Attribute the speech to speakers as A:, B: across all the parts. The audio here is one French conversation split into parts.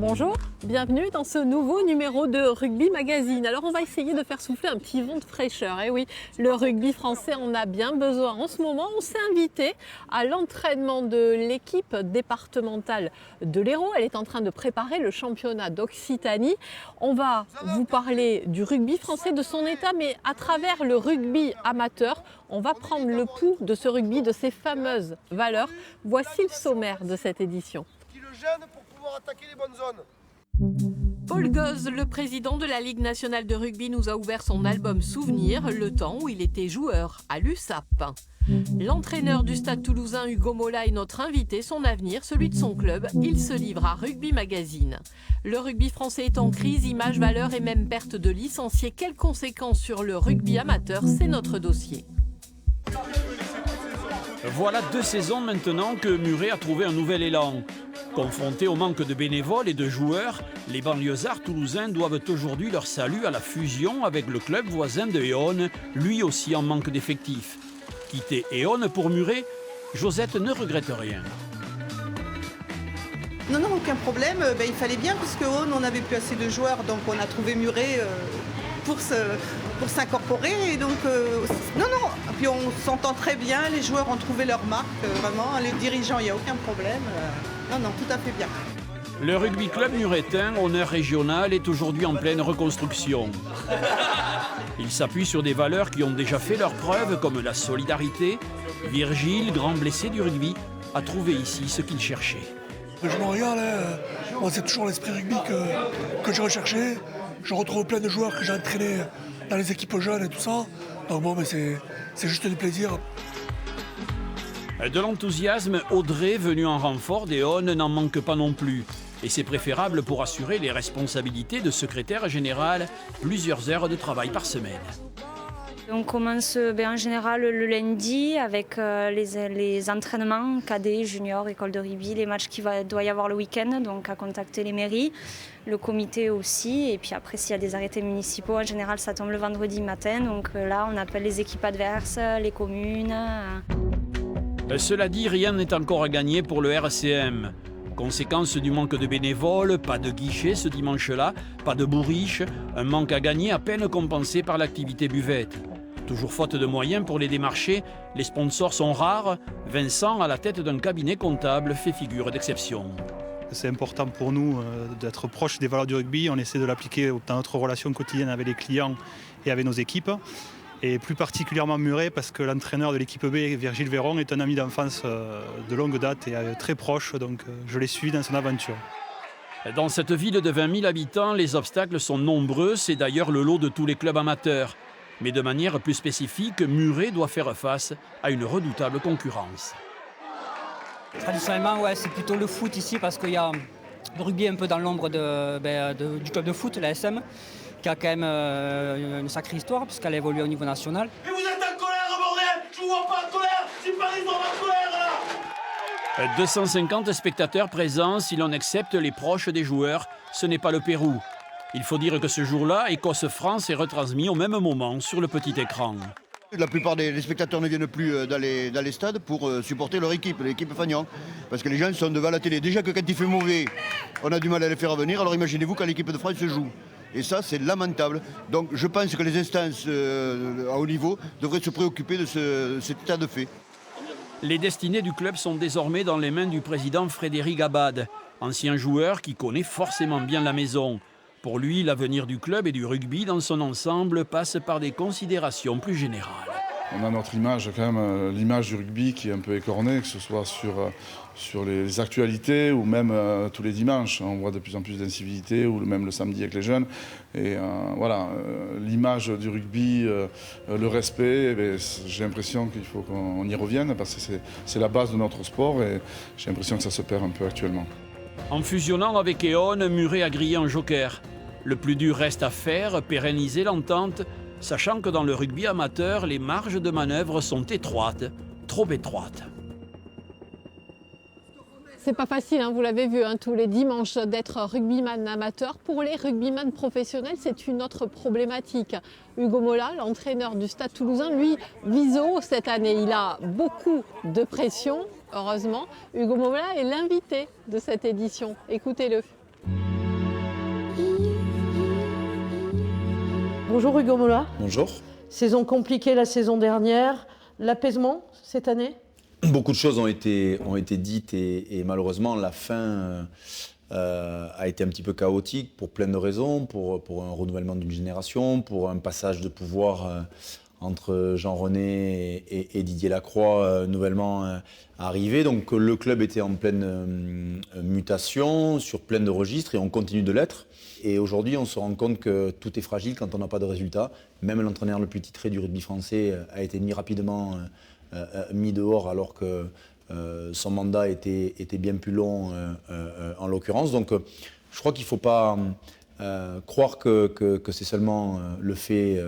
A: Bonjour, bienvenue dans ce nouveau numéro de Rugby Magazine. Alors on va essayer de faire souffler un petit vent de fraîcheur. Et oui, le rugby français en a bien besoin. En ce moment, on s'est invité à l'entraînement de l'équipe départementale de l'Hérault. Elle est en train de préparer le championnat d'Occitanie. On va vous parler du rugby français, de son état, mais à travers le rugby amateur, on va prendre le pouls de ce rugby, de ses fameuses valeurs. Voici le sommaire de cette édition.
B: Attaquer les bonnes zones.
A: Paul Goz, le président de la Ligue nationale de rugby, nous a ouvert son album Souvenir, le temps où il était joueur à l'USAP. L'entraîneur du Stade Toulousain, Hugo Mola, est notre invité. Son avenir, celui de son club, il se livre à Rugby Magazine. Le rugby français est en crise, images, valeurs et même perte de licenciés. Quelles conséquences sur le rugby amateur? C'est notre dossier.
C: Voilà 2 saisons maintenant que Muret a trouvé un nouvel élan. Confrontés au manque de bénévoles et de joueurs, les banlieusards toulousains doivent aujourd'hui leur salut à la fusion avec le club voisin de Éonne, lui aussi en manque d'effectifs. Quitter Éonne pour Muret, Josette ne regrette rien.
D: Non, aucun problème. Il fallait bien parce que Éonne, on n'avait plus assez de joueurs, donc on a trouvé Muret pour s'incorporer. Et donc, puis on s'entend très bien, les joueurs ont trouvé leur marque, vraiment. Les dirigeants, il n'y a aucun problème. Non, tout à fait bien.
C: Le rugby club muretin, honneur régional, est aujourd'hui en pleine reconstruction. Il s'appuie sur des valeurs qui ont déjà fait leurs preuves, comme la solidarité. Virgile, grand blessé du rugby, a trouvé ici ce qu'il cherchait.
E: Je me regarde, moi c'est toujours l'esprit rugby que j'ai recherché. Je retrouve plein de joueurs que j'ai entraînés dans les équipes jeunes et tout ça. Donc bon, mais c'est juste du plaisir.
C: De l'enthousiasme, Audrey, venu en renfort d'Éonne, n'en manque pas non plus. Et c'est préférable pour assurer les responsabilités de secrétaire général, plusieurs heures de travail par semaine.
F: On commence en général le lundi avec les entraînements, cadets, juniors, école de rugby, les matchs qu'il doit y avoir le week-end, donc à contacter les mairies, le comité aussi. Et puis après, s'il y a des arrêtés municipaux, en général ça tombe le vendredi matin. Donc là, on appelle les équipes adverses, les communes.
C: Cela dit, rien n'est encore gagné pour le RCM. Conséquence du manque de bénévoles, pas de guichet ce dimanche-là, pas de bourriche, un manque à gagner à peine compensé par l'activité buvette. Toujours faute de moyens pour les démarcher, les sponsors sont rares. Vincent, à la tête d'un cabinet comptable, fait figure d'exception.
G: C'est important pour nous d'être proche des valeurs du rugby. On essaie de l'appliquer dans notre relation quotidienne avec les clients et avec nos équipes. Et plus particulièrement Muret parce que l'entraîneur de l'équipe B, Virgile Véron, est un ami d'enfance de longue date et très proche, donc je l'ai suivi dans son aventure.
C: Dans cette ville de 20 000 habitants, les obstacles sont nombreux, c'est d'ailleurs le lot de tous les clubs amateurs. Mais de manière plus spécifique, Muret doit faire face à une redoutable concurrence.
H: Traditionnellement, c'est plutôt le foot ici parce qu'il y a le rugby un peu dans l'ombre du club de foot, la SM, qui a quand même une sacrée histoire puisqu'elle a évolué au niveau national.
B: Mais vous êtes en colère, bordel! Je vous vois pas en colère! C'est pas les en colère, là!
C: 250 spectateurs présents, si l'on accepte les proches des joueurs, ce n'est pas le Pérou. Il faut dire que ce jour-là, Écosse-France est retransmis au même moment sur le petit écran.
I: La plupart des spectateurs ne viennent plus dans les stades pour supporter leur équipe, l'équipe Fagnan. Parce que les gens sont devant la télé. Déjà que quand il fait mauvais, on a du mal à les faire venir. Alors imaginez-vous quand l'équipe de France se joue. Et ça, c'est lamentable. Donc je pense que les instances à haut niveau devraient se préoccuper de cet état de fait.
C: Les destinées du club sont désormais dans les mains du président Frédéric Abad, ancien joueur qui connaît forcément bien la maison. Pour lui, l'avenir du club et du rugby dans son ensemble passe par des considérations plus générales.
J: On a notre image, quand même, l'image du rugby qui est un peu écornée, que ce soit sur les actualités ou même tous les dimanches. On voit de plus en plus d'incivilité, ou même le samedi avec les jeunes. Et l'image du rugby, le respect, j'ai l'impression qu'il faut qu'on y revienne parce que c'est la base de notre sport et j'ai l'impression que ça se perd un peu actuellement.
C: En fusionnant avec Éonne, Muret a grillé un joker. Le plus dur reste à faire, pérenniser l'entente, sachant que dans le rugby amateur, les marges de manœuvre sont étroites, trop étroites.
A: C'est pas facile, vous l'avez vu, tous les dimanches, d'être rugbyman amateur. Pour les rugbyman professionnels, c'est une autre problématique. Hugo Mola, l'entraîneur du Stade Toulousain, lui, vise haut cette année. Il a beaucoup de pression, heureusement. Hugo Mola est l'invité de cette édition. Écoutez-le.
K: Bonjour Hugo Mola.
L: Bonjour.
K: Saison compliquée la saison dernière. L'apaisement cette année?
L: Beaucoup de choses ont été dites et malheureusement la fin a été un petit peu chaotique pour plein de raisons, pour un renouvellement d'une génération, pour un passage de pouvoir entre Jean-René et Didier Lacroix nouvellement arrivé. Donc le club était en pleine mutation sur plein de registres et on continue de l'être. Et aujourd'hui, on se rend compte que tout est fragile quand on n'a pas de résultats. Même l'entraîneur le plus titré du rugby français a été rapidement mis dehors alors que son mandat était bien plus long en l'occurrence. Donc je crois qu'il ne faut pas croire que c'est seulement le fait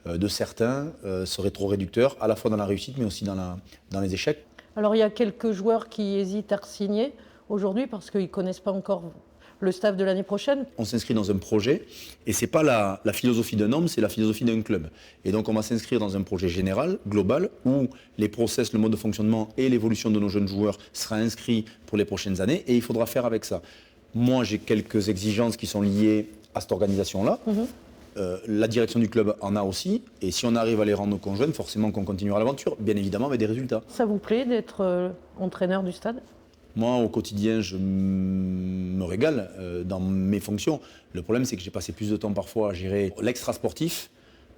L: de certains serait trop réducteur, à la fois dans la réussite mais aussi dans les échecs.
K: Alors il y a quelques joueurs qui hésitent à signer aujourd'hui parce qu'ils ne connaissent pas encore le staff de l'année prochaine.
L: On s'inscrit dans un projet et ce n'est pas la philosophie d'un homme, c'est la philosophie d'un club. Et donc on va s'inscrire dans un projet général, global, où les process, le mode de fonctionnement et l'évolution de nos jeunes joueurs sera inscrit pour les prochaines années et il faudra faire avec ça. Moi j'ai quelques exigences qui sont liées à cette organisation-là. La direction du club en a aussi et si on arrive à les rendre conjointes, forcément qu'on continuera l'aventure, bien évidemment avec des résultats.
K: Ça vous plaît d'être entraîneur du stade ?
L: Moi, au quotidien, je me régale dans mes fonctions. Le problème, c'est que j'ai passé plus de temps parfois à gérer l'extra-sportif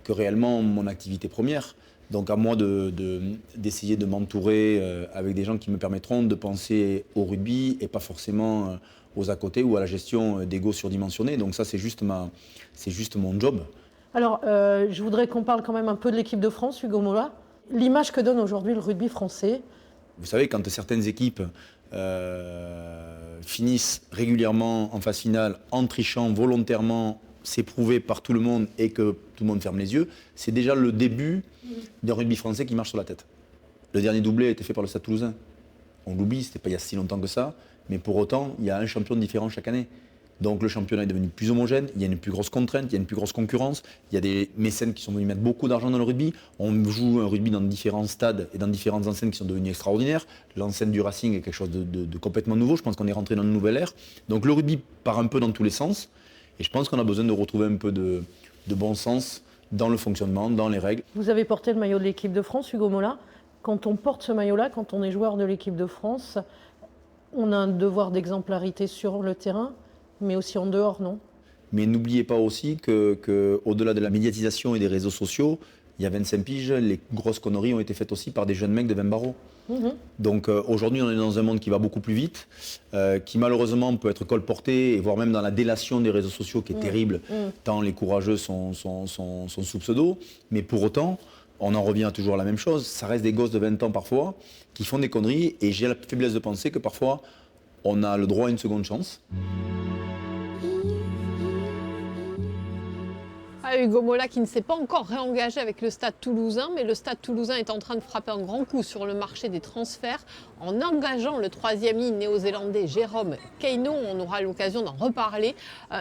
L: que réellement mon activité première. Donc à moi d'essayer de m'entourer avec des gens qui me permettront de penser au rugby et pas forcément aux à côté ou à la gestion d'ego surdimensionnés. Donc ça, c'est juste mon job.
K: Alors, je voudrais qu'on parle quand même un peu de l'équipe de France, Hugo Mola. L'image que donne aujourd'hui le rugby français.
L: Vous savez, quand certaines équipes finissent régulièrement en phase finale en trichant volontairement, c'est prouvé par tout le monde et que tout le monde ferme les yeux, c'est déjà le début d'un rugby français qui marche sur la tête. Le dernier doublé a été fait par le Stade Toulousain. On l'oublie, c'était pas il y a si longtemps que ça, mais pour autant, il y a un champion différent chaque année. Donc le championnat est devenu plus homogène, il y a une plus grosse contrainte, il y a une plus grosse concurrence, il y a des mécènes qui sont venus mettre beaucoup d'argent dans le rugby. On joue un rugby dans différents stades et dans différentes enseignes qui sont devenues extraordinaires. L'enseigne du Racing est quelque chose de complètement nouveau, je pense qu'on est rentré dans une nouvelle ère. Donc le rugby part un peu dans tous les sens et je pense qu'on a besoin de retrouver un peu de bon sens dans le fonctionnement, dans les règles.
K: Vous avez porté le maillot de l'équipe de France, Hugo Mola. Quand on porte ce maillot-là, quand on est joueur de l'équipe de France, on a un devoir d'exemplarité sur le terrain, mais aussi en dehors, non?
L: Mais n'oubliez pas aussi qu'au-delà de la médiatisation et des réseaux sociaux, il y a 25 piges, les grosses conneries ont été faites aussi par des jeunes mecs de 20 barreaux. Donc aujourd'hui, on est dans un monde qui va beaucoup plus vite, qui malheureusement peut être colporté, et voire même dans la délation des réseaux sociaux qui est terrible, tant les courageux sont sous pseudo. Mais pour autant, on en revient toujours à la même chose. Ça reste des gosses de 20 ans parfois qui font des conneries et j'ai la faiblesse de penser que parfois, on a le droit à une seconde chance.
A: Hugo Mola qui ne s'est pas encore réengagé avec le Stade Toulousain, mais le Stade Toulousain est en train de frapper un grand coup sur le marché des transferts en engageant le troisième ligne néo-zélandais Jérôme Kaino. On aura l'occasion d'en reparler.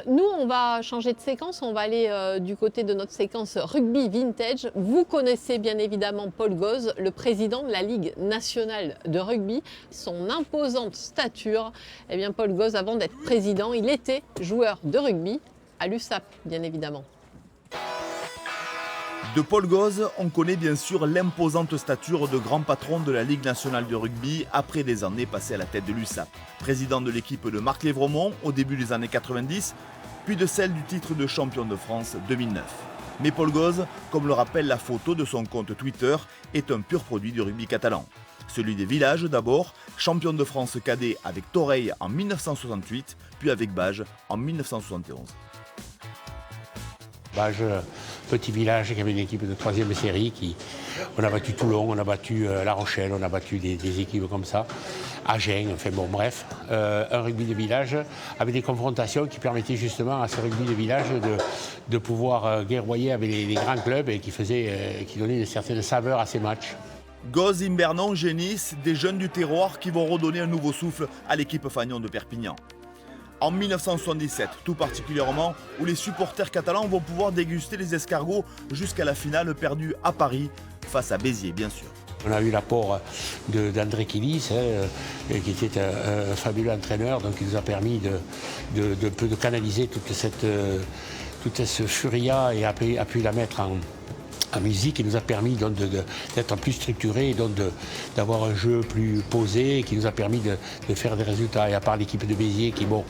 A: Nous, on va changer de séquence, on va aller du côté de notre séquence rugby vintage. Vous connaissez bien évidemment Paul Gauze, le président de la Ligue nationale de rugby. Son imposante stature, eh bien Paul Gauze, avant d'être président, il était joueur de rugby à l'USAP, bien évidemment.
B: De Paul Gauze, on connaît bien sûr l'imposante stature de grand patron de la Ligue nationale de rugby après des années passées à la tête de l'USAP. Président de l'équipe de Marc Lévremont au début des années 90, puis de celle du titre de champion de France 2009. Mais Paul Gauze, comme le rappelle la photo de son compte Twitter, est un pur produit du rugby catalan. Celui des villages d'abord, champion de France cadet avec Toreil en 1968, puis avec Bages en 1971.
M: Bages, petit village qui avait une équipe de 3e série. On a battu Toulon, on a battu La Rochelle, on a battu des équipes comme ça. Agen, enfin bon bref. Un rugby de village avec des confrontations qui permettaient justement à ce rugby de village de pouvoir guerroyer avec les grands clubs et qui donnaient une certaine saveur à ces matchs.
B: Gauze, Imbernon, Génis, des jeunes du terroir qui vont redonner un nouveau souffle à l'équipe Fagnon de Perpignan. En 1977, tout particulièrement, où les supporters catalans vont pouvoir déguster les escargots jusqu'à la finale perdue à Paris, face à Béziers bien sûr.
M: On a eu l'apport d'André Kilis, qui était un fabuleux entraîneur, donc il nous a permis de canaliser toute toute cette furia et a pu la mettre en musique, qui nous a permis d'être plus structuré, d'avoir un jeu plus posé, qui nous a permis de faire des résultats. Et à part l'équipe de Béziers qui, bon,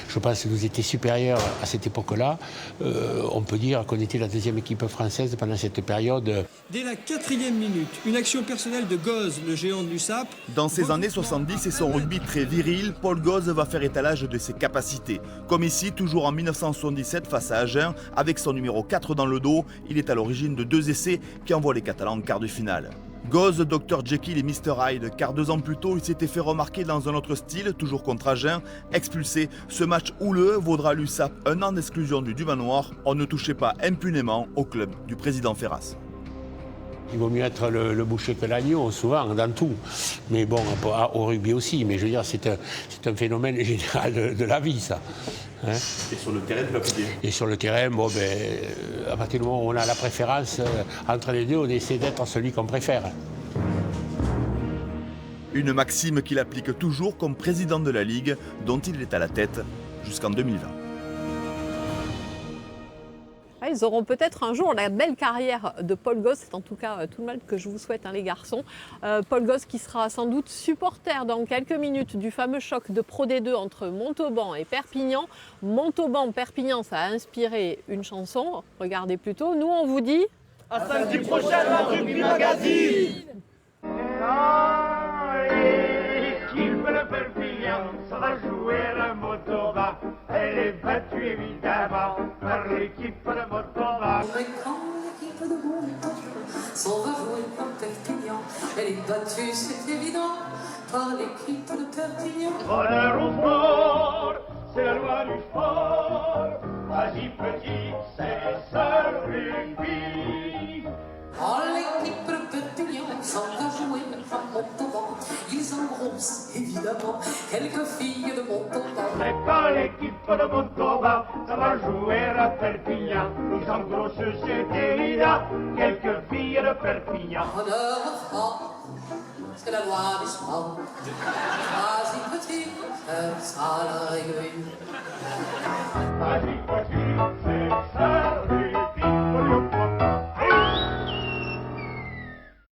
M: je pense, nous était supérieure à cette époque-là, on peut dire qu'on était la deuxième équipe française pendant cette période.
N: Dès la 4e minute, une action personnelle de Goz, le géant de l'USAP.
B: Dans ces années 70 et son rugby très viril, Paul Goz va faire étalage de ses capacités. Comme ici, toujours en 1977 face à Agen, avec son numéro 4 dans le dos, il est à l'origine de 2 essais qui envoient les Catalans en quart de finale. Goz, Dr Jekyll et Mr Hyde, car 2 ans plus tôt, il s'était fait remarquer dans un autre style, toujours contre Agen, expulsé. Ce match houleux vaudra à l'USAP 1 an d'exclusion du Dumanoir. On ne touchait pas impunément au club du président Ferras.
M: Il vaut mieux être le boucher que l'agneau, souvent, dans tout. Mais bon, au rugby aussi. Mais je veux dire, c'est un phénomène général de la vie, ça. Hein?
B: Et sur le terrain de la pied.
M: Et sur le terrain, bon, à partir du moment où on a la préférence, entre les deux, on essaie d'être celui qu'on préfère.
B: Une maxime qu'il applique toujours comme président de la Ligue, dont il est à la tête jusqu'en 2020.
A: Ils auront peut-être un jour la belle carrière de Paul Goz, c'est en tout cas tout le mal que je vous souhaite, hein, les garçons. Paul Goz qui sera sans doute supporter dans quelques minutes du fameux choc de Pro D2 entre Montauban et Perpignan. Montauban-Perpignan, ça a inspiré une chanson, regardez plutôt. Nous on vous dit...
O: À samedi prochain dans Rugby Magazine. L'équipe de Perpignan, ça va jouer le Montauban. Elle est battue évidemment par l'équipe de Montauban.
P: Mais quand l'équipe de Montauban s'en va jouer par Perpignan, elle est battue, c'est évident, par l'équipe de Perpignan.
O: Honneur au sport, c'est la loi du sport. Vas-y petit, c'est ce rugby.
P: Oh, l'équipe de Perpignan s'en va jouer par Montauban. Ils engrossent évidemment quelques filles de Montauban.
O: Mais quand l'équipe de Montauban, ça va jouer à Perpignan, ils engrossent, c'est évident, quelques filles de Perpignan.
P: Honneur au sport, c'est la loi du sport. Vas-y petit, c'est ça la règle.
O: Vas-y petit, c'est